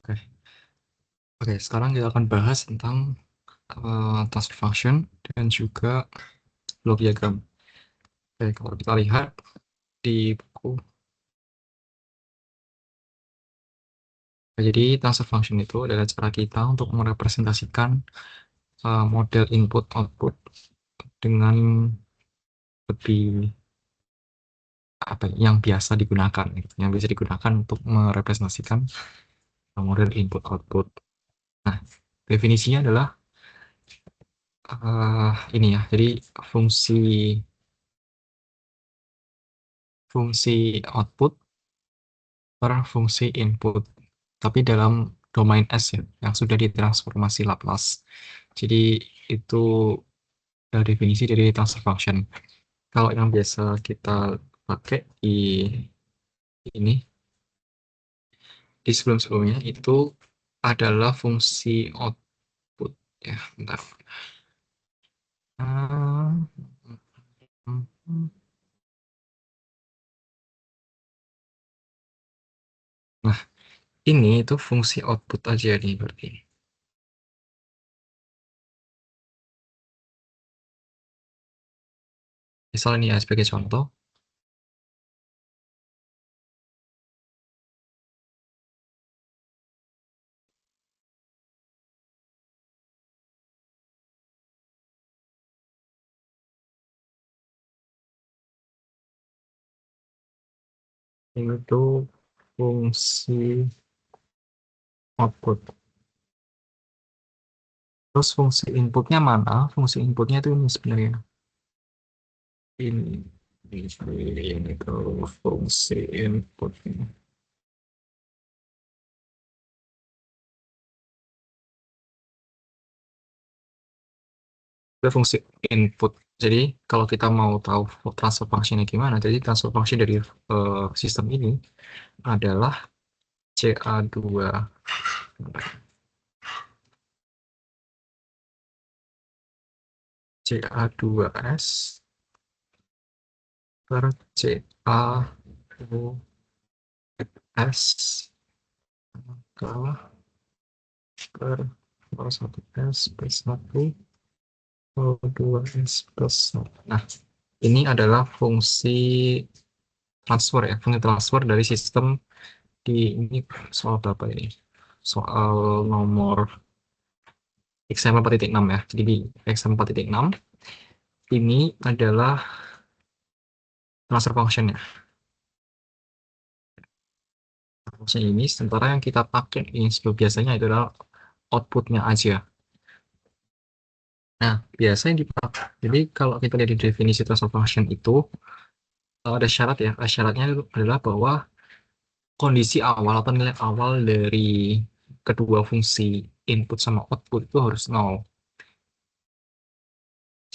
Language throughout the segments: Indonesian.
Oke, Oke, sekarang kita akan bahas tentang transfer function dan juga block diagram. Oke, kalau kita lihat di buku, jadi transfer function itu adalah cara kita untuk merepresentasikan model input-output dengan lebih yang biasa digunakan, gitu. Yang bisa digunakan untuk merepresentasikan model input-output. Nah, definisinya adalah ini ya. Jadi fungsi output per fungsi input, tapi dalam domain S ya, yang sudah ditransformasi Laplace. Jadi itu definisi dari transfer function. Kalau yang biasa kita pakai ini di sebelum-sebelumnya itu adalah fungsi output ya. Bentar. Nah, ini itu fungsi output aja nih berarti. Misalnya nih ya, sebagai contoh, ini tuh fungsi output. Terus fungsi inputnya mana? Fungsi inputnya itu ini sebenarnya. Ini, ini tuh fungsi inputnya. Itu fungsi input. Jadi kalau kita mau tahu transfer function-nya gimana, jadi transfer function dari sistem ini adalah CA2 CA2S per CA2S per 1S per 1 2S plus 1. Nah, ini adalah fungsi transfer ya, fungsi transfer dari sistem di ini soal berapa ini? Soal nomor example 4.6 ya. Jadi di example 4.6 ini adalah transfer function ya. Function ini sementara yang kita pakai ini biasanya adalah outputnya aja. Nah, biasanya dipakai. Jadi kalau kita lihat di definisi transfer function itu ada syarat ya. Syaratnya adalah bahwa kondisi awal atau nilai awal dari kedua fungsi input sama output itu harus 0.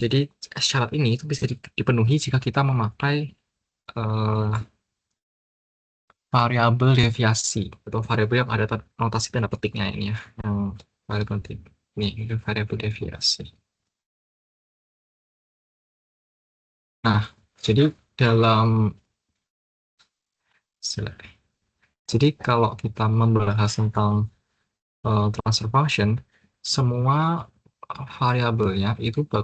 Jadi syarat ini itu bisa dipenuhi jika kita memakai variabel deviasi atau variabel yang ada notasi tanda petiknya ini ya, yang paling penting. Ini variabel deviasi. Nah, jadi dalam jadi kalau kita membahas tentang transfer function, semua variabelnya itu uh,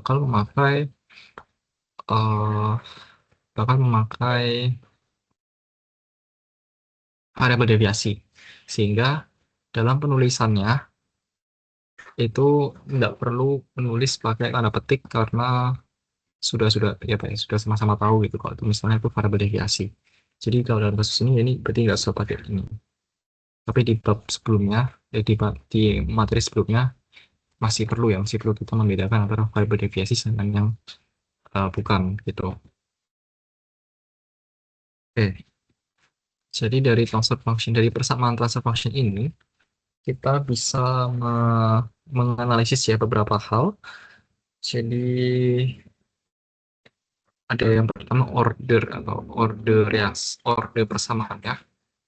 bakal memakai variabel deviasi, sehingga dalam penulisannya itu tidak perlu menulis pakai tanda petik karena sudah ya Pak, ya, sudah sama-sama tahu gitu kalau itu misalnya itu variabel deviasi. Jadi kalau dalam kasus ini berarti nggak usah pakai ini. Tapi di bab sebelumnya, di materi sebelumnya masih perlu kita membedakan antara variabel deviasi dengan yang bukan gitu. Oke, jadi dari transfer function dari persamaan transfer function ini kita bisa menganalisis ya beberapa hal. Jadi ada yang pertama order atau order ya, order persamaan ya.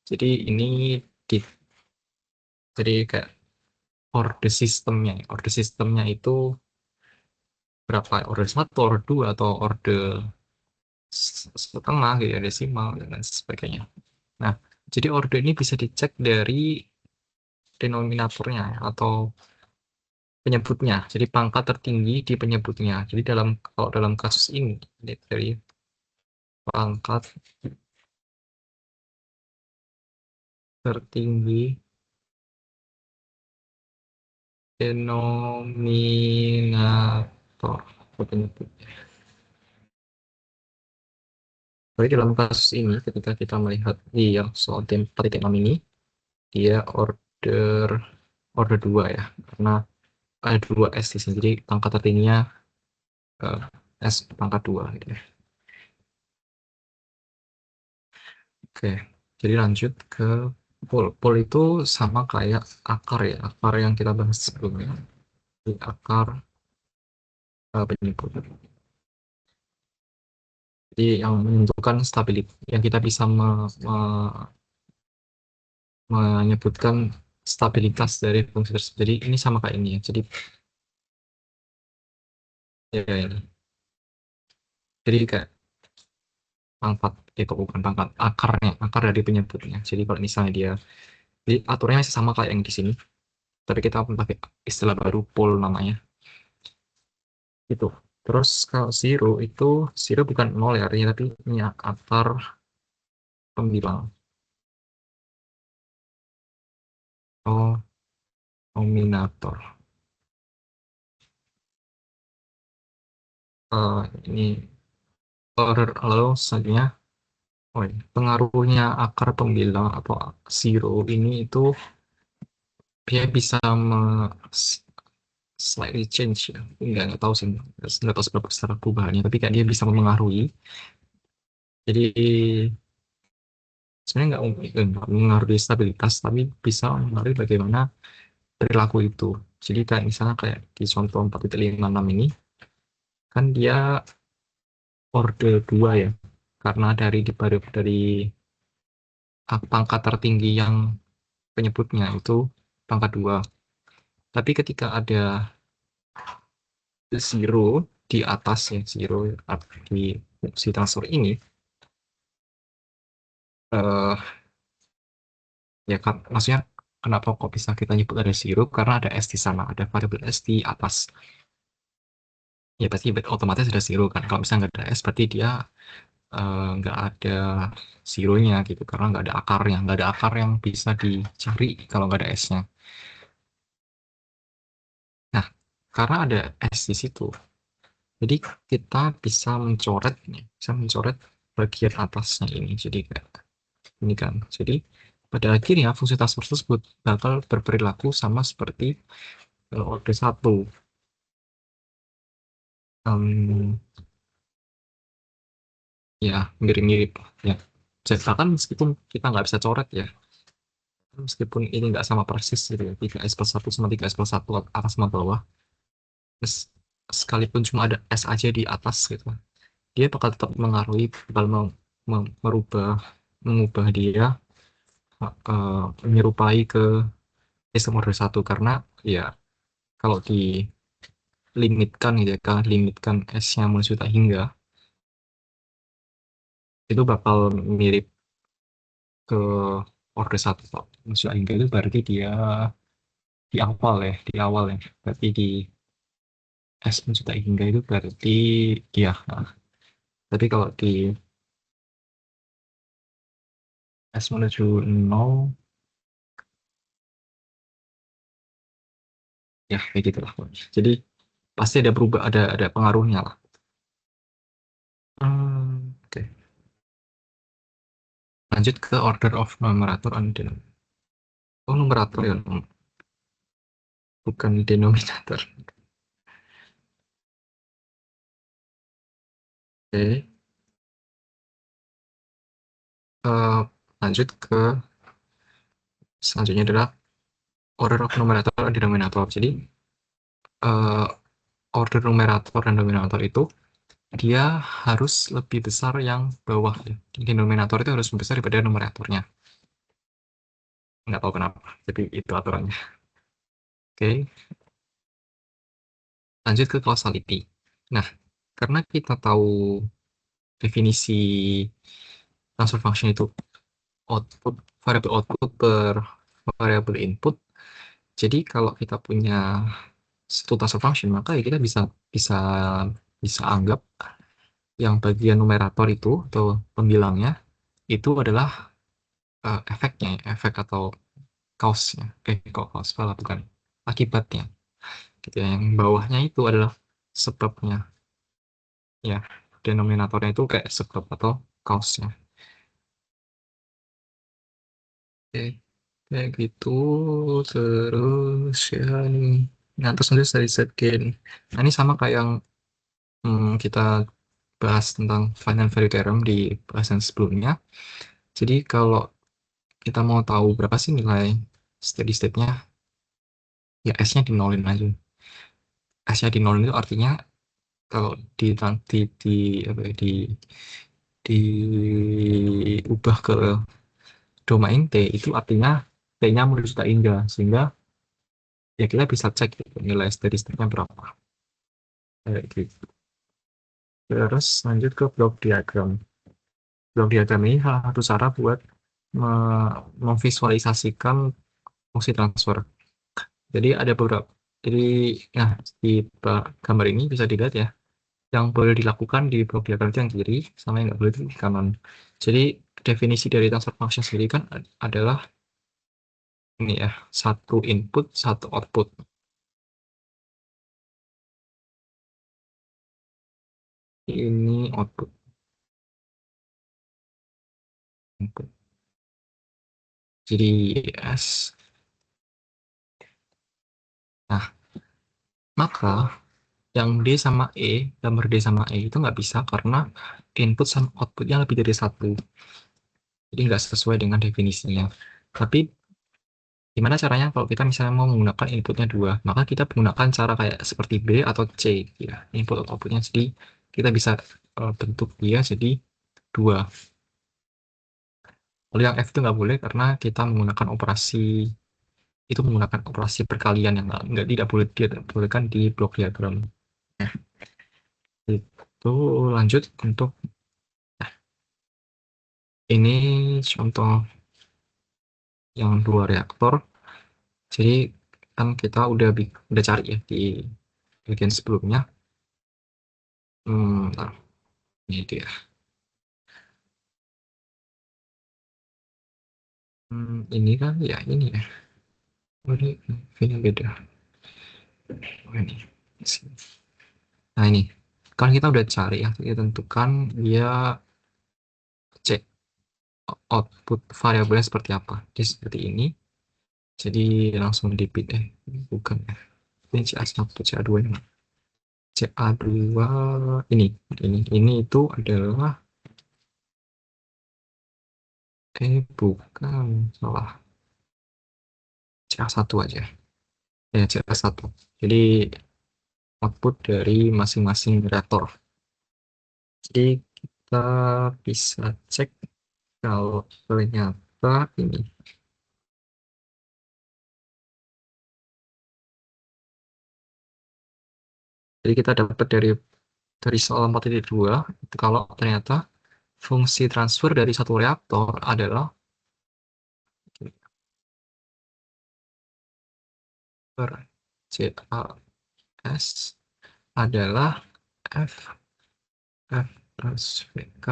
Jadi ini di jadi kayak order sistemnya itu berapa? Order 1, order 2 atau order setengah gitu ya, desimal dan lain sebagainya. Nah, jadi order ini bisa dicek denominatornya atau penyebutnya. Jadi pangkat tertinggi di penyebutnya. Jadi kalau dalam kasus ini dari pangkat tertinggi denominator penyebutnya. Jadi dalam kasus ini ketika kita melihat di yang soal 4.6 ini, dia order 2 ya, karena ada 2 S di sini. Jadi pangkat tertingginya S pangkat 2 gitu ya. Oke, jadi lanjut ke pol. Pol itu sama kayak akar ya, akar yang kita bahas sebelumnya. Jadi akar penyebut. Jadi yang menentukan stabilitas, yang kita bisa menyebutkan stabilitas dari fungsi tersebut. Jadi ini sama kayak ini ya. Jadi ya ini. Jadi kayak pangkat, itu bukan pangkat, akarnya, akar dari penyebutnya. Jadi kalau misalnya dia, jadi aturannya masih sama kayak yang di sini, tapi kita pakai istilah baru pol namanya. Itu. Terus kalau zero bukan nol ya artinya, tapi ini akar pembilang. Oh, nominator. Ini lalu selanjutnya, oh ini, pengaruhnya akar pembilang atau zero ini itu dia bisa slightly change ya, nggak tahu sih, nggak tahu seberapa besar perubahannya, tapi kayak dia bisa memengaruhi. Jadi sebenarnya nggak mengaruhi stabilitas, tapi bisa mengaruhi bagaimana perilaku itu. Jadi kayak misalnya kayak di contoh 4.56 ini, kan dia orde 2 ya, karena dari pangkat tertinggi yang penyebutnya itu pangkat 2. Tapi ketika ada zero di atasnya, zero di fungsi transfer ini, eh, ya kan, maksudnya kenapa kok bisa kita nyebut ada zero? Karena ada S di sana, ada variabel S di atas. Ya pasti otomatis ada zero kan. Kalau misalnya nggak ada S, berarti dia nggak ada zeronya gitu, karena nggak ada akarnya, nggak ada akar yang bisa dicari kalau nggak ada S-nya. Nah, karena ada S di situ, jadi kita bisa mencoret bagian atasnya ini. Jadi kayak ini kan. Jadi pada akhirnya fungsi transfer tersebut bakal berperilaku sama seperti order 1. Em, ya, mirip-mirip ya. Jadi bahkan meskipun kita nggak bisa coret ya, meskipun ini nggak sama persis gitu ya, 3S+1 sama 3S+1 atas sama bawah, sekalipun cuma ada S aja di atas gitu, dia bakal tetap bakal mengubah dia menyerupai ke sistem order 1, karena ya kalau dilimitkan gitu ya, kan limitkan S-nya menuju tak hingga, itu bakal mirip ke order 1 kok. Menuju tak hingga itu berarti dia di awal ya, berarti di S menuju tak hingga itu berarti ya. Nah, tapi kalau di S menuju 0 ya kayak gitu lah. Jadi pasti ada ada pengaruhnya lah. Oke. Lanjut ke order of numerator and denominator. Oh, numerator ya, bukan denominator. Oke. Eh, lanjut ke selanjutnya adalah order of numerator and denominator. Jadi eh, order numerator dan denominator itu dia harus lebih besar yang bawah ya. Denominator itu harus lebih besar daripada numeratornya. Nggak tahu kenapa, tapi itu aturannya. Oke. Lanjut ke causality. Nah, karena kita tahu definisi transfer function itu output variabel output per variabel input, Jadi kalau kita punya satu transfer function, maka ya kita bisa bisa anggap yang bagian numerator itu atau pembilangnya itu adalah efeknya, efek atau kausnya. Kok kaus salah bukan akibatnya. Gitu ya. Yang bawahnya itu adalah sebabnya. Ya, denominatornya itu kayak sebab atau kausnya. Oke, kayak gitu. Terus ya ini. Nah, terus nanti dari set gain. Nah, ini sama kayak yang kita bahas tentang finite value theorem di bahasan sebelumnya. Jadi kalau kita mau tahu berapa sih nilai steady state-nya, ya S-nya di nolin aja. S-nya di nolin itu artinya kalau di apa ya, diubah ke domain T itu artinya T-nya menuju tak hingga, sehingga ya kita bisa cek gitu, nilai steady state-nya berapa. Kayak gitu. Terus lanjut ke block diagram. Block diagram ini salah satu cara buat memvisualisasikan fungsi transfer. Jadi ada beberapa. Jadi, nah di gambar ini bisa dilihat ya, yang boleh dilakukan di blok diagram itu yang kiri, sama yang nggak boleh itu di kanan. Jadi definisi dari transfer function sendiri kan adalah ini ya, satu input, satu output. Ini output. Input. Jadi S. Nah, maka yang D sama E, gambar D sama E itu nggak bisa karena input sama outputnya lebih dari satu. Jadi nggak sesuai dengan definisinya. Tapi gimana caranya kalau kita misalnya mau menggunakan inputnya dua, maka kita menggunakan cara kayak seperti B atau C, ya, input atau outputnya. Jadi kita bisa bentuk dia jadi dua. Kalau yang F itu nggak boleh karena kita menggunakan operasi itu menggunakan operasi perkalian yang nggak tidak boleh dibolehkan di blok diagram. Nah, itu lanjut untuk ini contoh yang dua reaktor. Jadi kan kita udah cari ya di bagian sebelumnya. Nah, ini dia. Ini kan ya ini ya. Oh, ini beda. Oh, ini. Nah ini kan kita udah cari ya. Kita tentukan dia cek output variabelnya seperti apa. Jadi seperti ini. Jadi langsung dipit bukan ya. Ini CA1, CA2 ini. CA2 ini. Ini itu adalah bukan salah. CA1 aja. Ya CA1. Jadi output dari masing-masing reaktor. Jadi kita bisa cek kalau ternyata ini. Jadi kita dapat dari soal 4.2 itu kalau ternyata fungsi transfer dari satu reaktor adalah per CAS adalah F F plus VK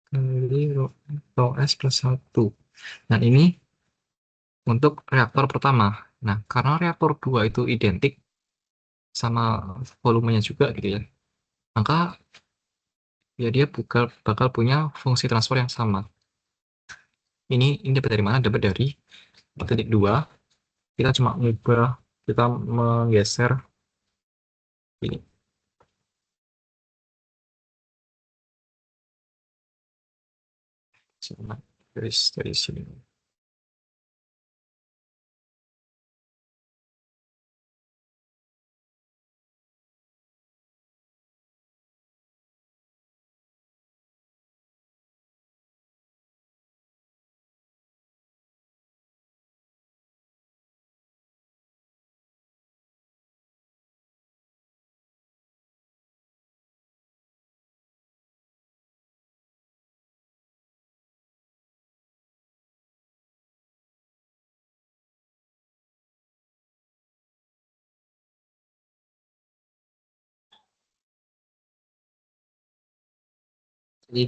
kali rho S plus 1. Nah, ini untuk reaktor pertama. Nah, karena reaktor 2 itu identik sama volumenya juga gitu ya, maka ya dia bakal punya fungsi transfer yang sama. Ini dapat dari mana? Dapat dari 4.2. Kita cuma ngubah, kita menggeser ini. Dari sini. Jadi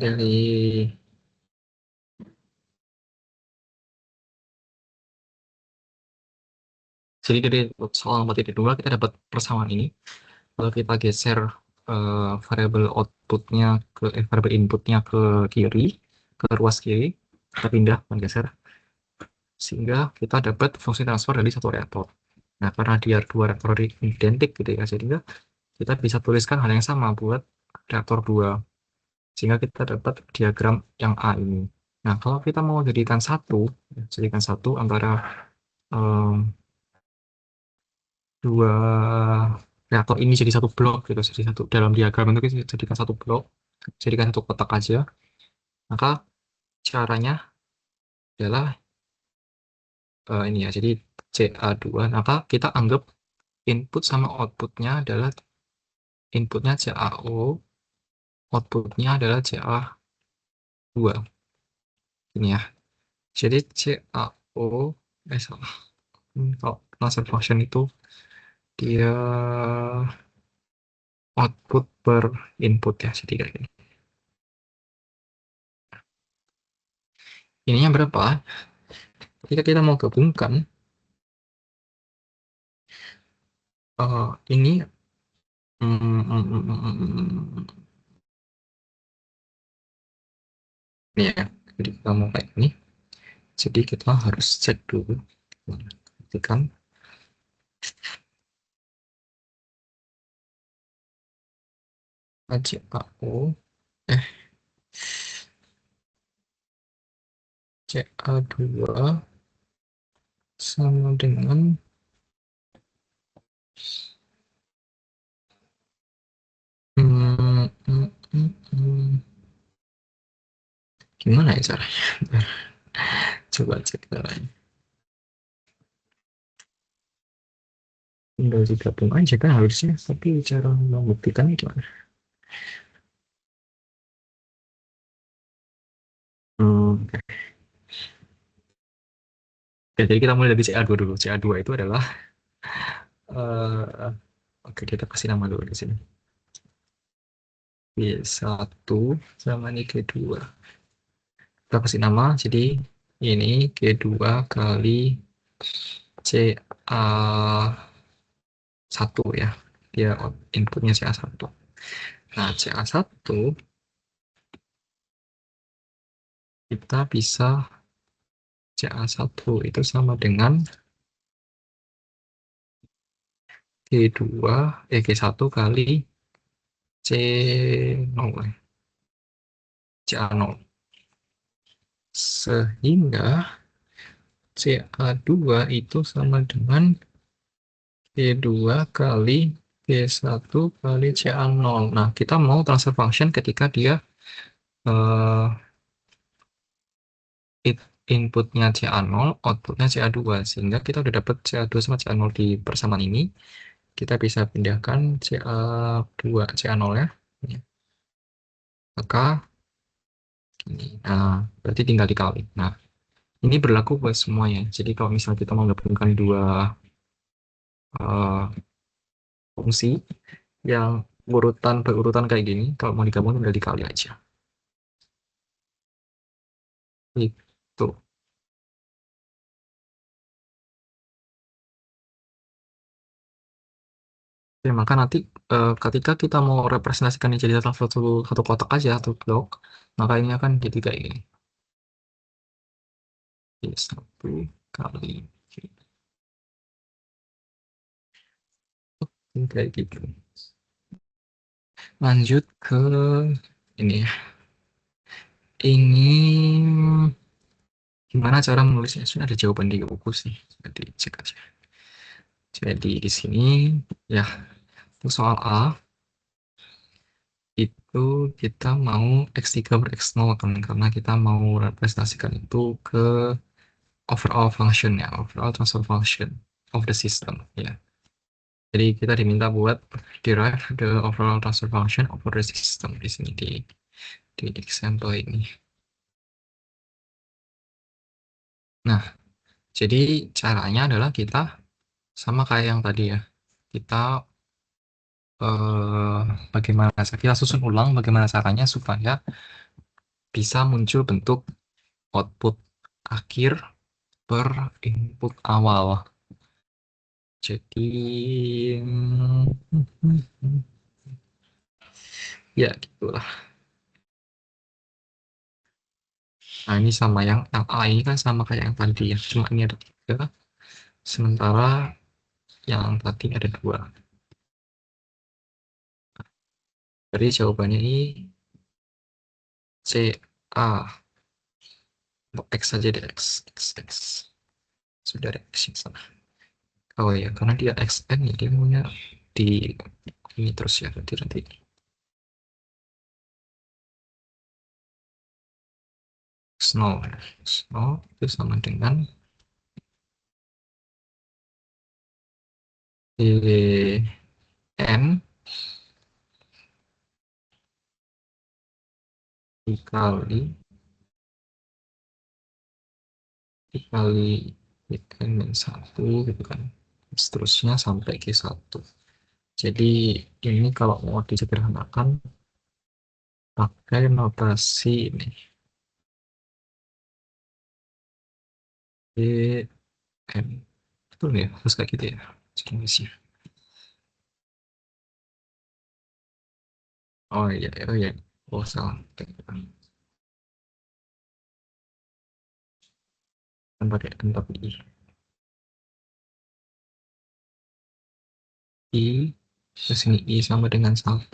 dari soal nomor titik dua kita dapat persamaan ini. Kalau kita geser variabel outputnya ke variabel inputnya ke kiri, ke ruas kiri, kita pindah menggeser sehingga kita dapat fungsi transfer dari satu reaktor. Nah, karena dia dua reaktor identik gitu ya, sehingga kita bisa tuliskan hal yang sama buat reaktor 2. Sehingga kita dapat diagram yang A ini. Nah, kalau kita mau jadikan satu antara dua reaktor ini jadi satu blok gitu, jadi satu dalam diagram itu kita jadikan satu blok, jadikan satu kotak aja. Maka caranya adalah ini ya, jadi CA2. Maka kita anggap input sama outputnya adalah inputnya CaO, outputnya adalah Ca2. Ini ya. Jadi CaO, salah. Kalau transfer function itu dia output per input ya, jadi kayak gini. Ininya berapa? Ketika kita mau gabungkan ini ini ya, jadi kita mau kayak ini. Jadi kita harus cek dulu, ketikkan CaO Ca2 sama dengan gimana ya caranya? Coba cek caranya. Tinggal digabung aja kan harusnya, tapi cara membuktikannya gimana? Oke. Oke, jadi kita mulai dari CA2 dulu. CA2 itu adalah oke, kita kasih nama dulu di sini. G1 sama ini G2. Kita kasih nama, jadi ini G2 kali CA1 ya. Dia inputnya CA1. Nah, CA1 kita bisa CA1 itu sama dengan G1 kali C0, CA0. Sehingga CA2 itu sama dengan G2 kali G1 kali CA0. Nah, kita mau transfer function ketika dia inputnya CA0, outputnya CA2. Sehingga kita udah dapat CA2 sama CA0 di persamaan ini. Kita bisa pindahkan CA2, CA0 ya. Maka ini, nah, berarti tinggal dikali. Nah, ini berlaku buat semuanya. Jadi kalau misalnya kita mau menggabungkan dua fungsi yang berurutan kayak gini, kalau mau digabung tinggal dikali aja. Itu. Ya, maka nanti ketika kita mau representasikan jadi satu kotak aja, satu blok, maka ini akan jadi kayak gini. Jadi, satu kali kayak gitu. Lanjut ke ini ya. Ini gimana cara menulisnya? Sudah ada jawaban di buku sih. Jadi cek aja. Jadi di sini ya untuk soal A itu kita mau X3 ber X0 kan, karena kita mau representasikan itu ke overall function ya, overall transfer function of the system ya. Jadi kita diminta buat derive the overall transfer function over the system di sini di example ini. Nah, jadi caranya adalah kita sama kayak yang tadi ya. Kita bagaimana kita susun ulang bagaimana caranya supaya bisa muncul bentuk output akhir per input awal. Jadi ya gitulah. Nah ini sama yang A ini kan sama kayak yang tadi ya, cuma ini ada 3, sementara yang tadi ada 2. Jadi jawabannya ini C A. Untuk X saja deh, X. Sudah ada X di sana. Oh ya, karena dia XN ya, dia maunya di ini terus ya, nanti. X0 itu sama dengan N dikali N min 1 gitu kan. Seterusnya sampai G1. Jadi ini kalau mau disederhanakan pakai notasi ini. N. Betul ya? Harus kayak gitu ya. Jenisnya. Oh iya, oh iya. Oh salah. Kan pakai N tapi I. I, terus ini I sama dengan 1.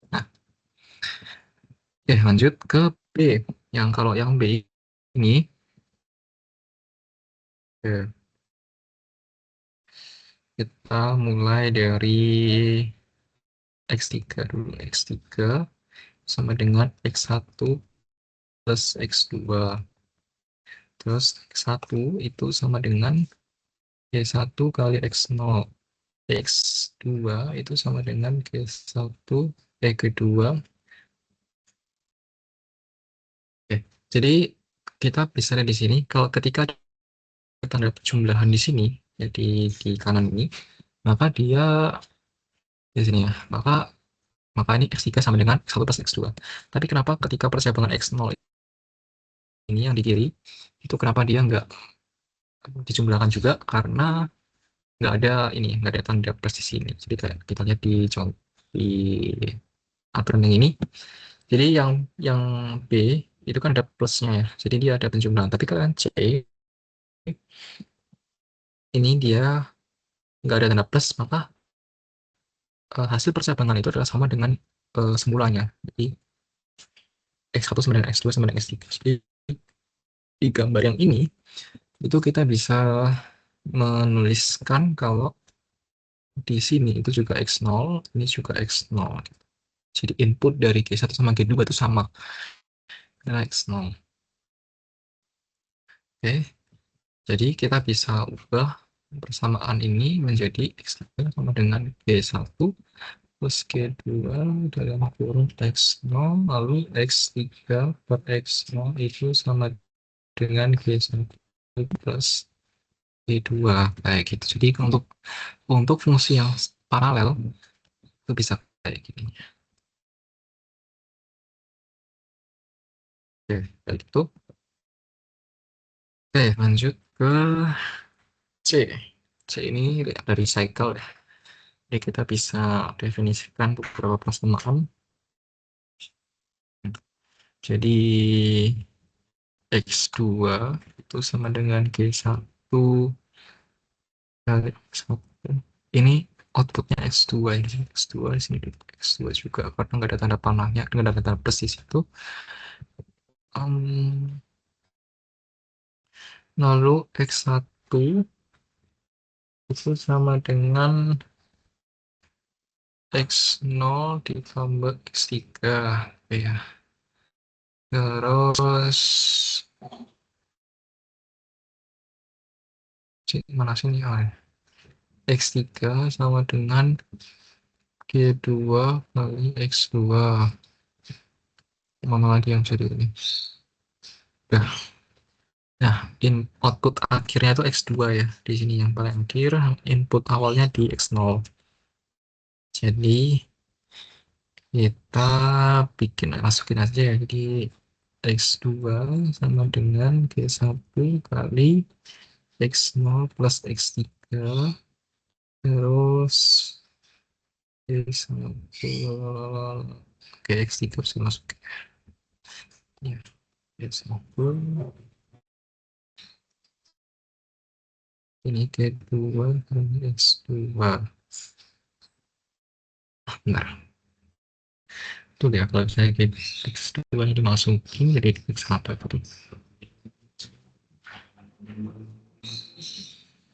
Nah, oke lanjut ke B. Yang kalau yang B ini, kita mulai dari X3 dulu. X3 sama dengan X1 plus X2. Terus X1 itu sama dengan G1 kali X0. X2 itu sama dengan G1, G2. Oke, jadi kita bisa lihat di sini, kalau ketika tanda perjumlahan di sini, jadi di kanan ini, maka dia di sini ya, maka ini X3 sama dengan X1 plus X2. Tapi kenapa ketika percabangan X0 ini yang di kiri, itu kenapa dia nggak dijumlahkan juga? Karena nggak ada tanda plus di sini. Jadi kayak kita lihat di aturan yang ini. Jadi yang B itu kan ada plusnya ya. Jadi dia ada penjumlahan. Tapi kalau yang C ini dia nggak ada tanda plus, maka hasil percabangan itu adalah sama dengan semulanya. Jadi X1 sama dengan X2 sama dengan X3. Jadi di gambar yang ini itu kita bisa menuliskan kalau di sini itu juga X0, ini juga X0. Jadi input dari G1 sama G2 itu sama dengan X0. Oke, jadi kita bisa ubah persamaan ini menjadi X3 sama dengan G1 plus G2 dalam kurung X0, lalu X3 per X0 itu sama dengan G1 plus G2 kayak gitu. Jadi untuk fungsi yang paralel itu bisa kayak gini. Oke, kayak gitu. Oke, lanjut ke C. C ini dari cycle ya. Jadi kita bisa definisikan beberapa persamaan. Jadi X2 itu sama dengan G1 kali X1. Ini outputnya X2 ini. X2 di sini X2 juga karena nggak ada tanda panahnya, nggak ada tanda plus di situ. Lalu X1 itu sama dengan X0 ditambah X3 ya. Terus mana sini X3 sama dengan G2 kali X2. Mana lagi yang jadi ini? Nah, output akhirnya itu X2 ya. Di sini yang paling akhir, input awalnya di X0. Jadi Kita masukin aja ya. Jadi X2 sama dengan G1 kali X0 plus X3 terus G1 oke X3 bisa masuk ya G1 ini G2 kali X2 bentar tuh ya kalau saya X2 ini dimasukin jadi X1 itu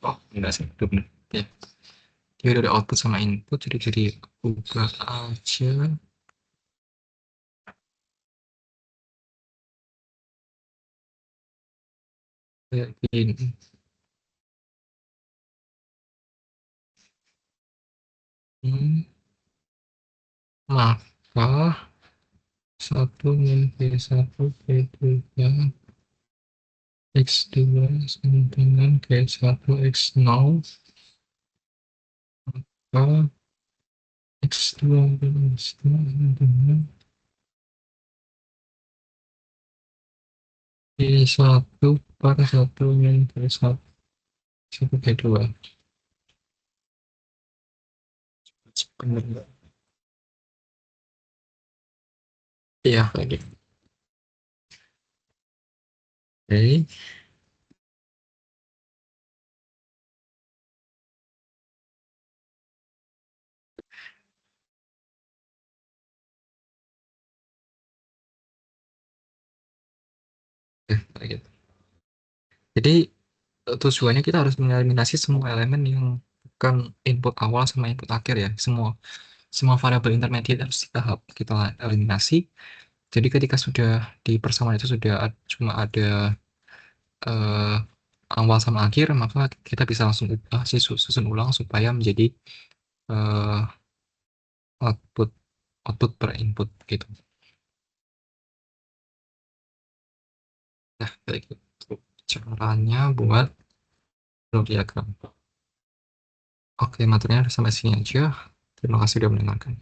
oh enggak sih itu benar ya dia udah output sama input jadi ubah aja kayak gini maka satu min G1 G3 X2 sama dengan G1 X0 maka X2 dan X2 sama dengan G1 per 1 min G1 1 G2 benar nggak? Iya kayak gitu oke kayak gitu jadi tujuannya kita harus mengeliminasi semua elemen yang bukan input awal sama input akhir ya semua semua variabel intermediate harus kita eliminasi. Jadi ketika sudah di persamaan itu sudah cuma ada eh, awal sama akhir, maka kita bisa langsung ubah susun ulang supaya menjadi eh, output output per input gitu. Nah, kayak gitu caranya buat block diagram. Oke, materinya sampai sini aja. Terima kasih sudah mendengarkan.